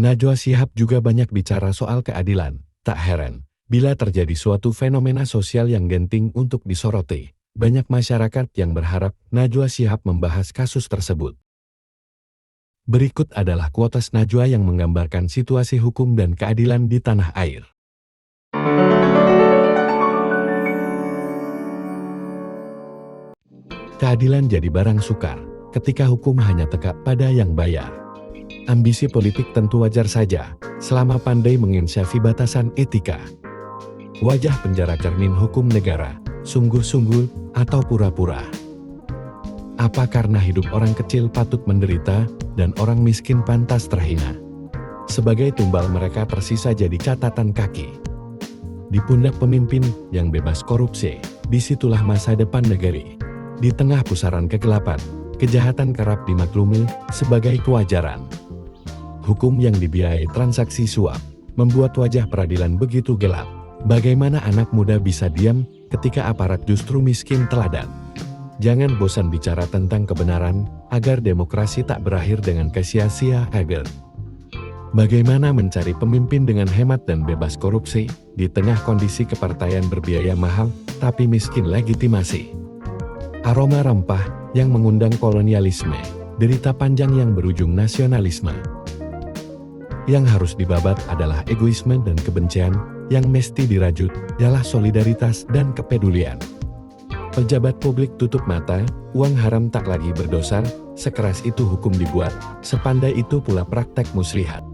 Najwa Shihab juga banyak bicara soal keadilan. Tak heran, bila terjadi suatu fenomena sosial yang genting untuk disoroti, banyak masyarakat yang berharap Najwa Shihab membahas kasus tersebut. Berikut adalah quotes Najwa yang menggambarkan situasi hukum dan keadilan di tanah air. Keadilan jadi barang sukar ketika hukum hanya tegak pada yang bayar. Ambisi politik tentu wajar saja, selama pandai menginsafi batasan etika. Wajah penjara cermin hukum negara, sungguh-sungguh atau pura-pura. Apa karena hidup orang kecil patut menderita, dan orang miskin pantas terhina? Sebagai tumbal mereka tersisa jadi catatan kaki. Di pundak pemimpin yang bebas korupsi, disitulah masa depan negeri. Di tengah pusaran kegelapan, kejahatan kerap dimaklumi sebagai kewajaran. Hukum yang dibiayai transaksi suap, membuat wajah peradilan begitu gelap. Bagaimana anak muda bisa diam ketika aparat justru miskin teladan? Jangan bosan bicara tentang kebenaran, agar demokrasi tak berakhir dengan sia-sia. Bagaimana mencari pemimpin dengan hemat dan bebas korupsi, di tengah kondisi kepartaian berbiaya mahal, tapi miskin legitimasi. Aroma rempah yang mengundang kolonialisme, derita panjang yang berujung nasionalisme. Yang harus dibabat adalah egoisme dan kebencian, yang mesti dirajut ialah solidaritas dan kepedulian. Pejabat publik tutup mata, uang haram tak lagi berdosa, sekeras itu hukum dibuat, sepandai itu pula praktek muslihat.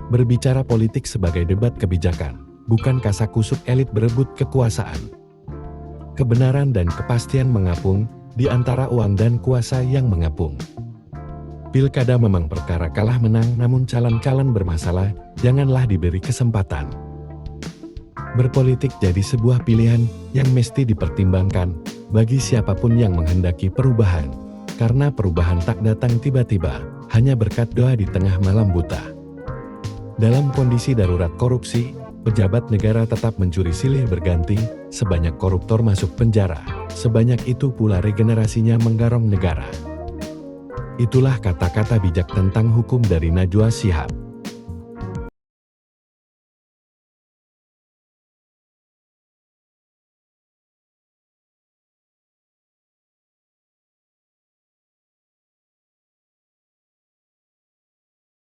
Berbicara politik sebagai debat kebijakan, bukan kasakusuk elit berebut kekuasaan. Kebenaran dan kepastian mengapung, di antara uang dan kuasa yang mengapung. Pilkada memang perkara kalah menang, namun calon-calon bermasalah, janganlah diberi kesempatan. Berpolitik jadi sebuah pilihan yang mesti dipertimbangkan bagi siapapun yang menghendaki perubahan. Karena perubahan tak datang tiba-tiba, hanya berkat doa di tengah malam buta. Dalam kondisi darurat korupsi, pejabat negara tetap mencuri silih berganti, sebanyak koruptor masuk penjara, sebanyak itu pula regenerasinya menggarong negara. Itulah kata-kata bijak tentang hukum dari Najwa Shihab.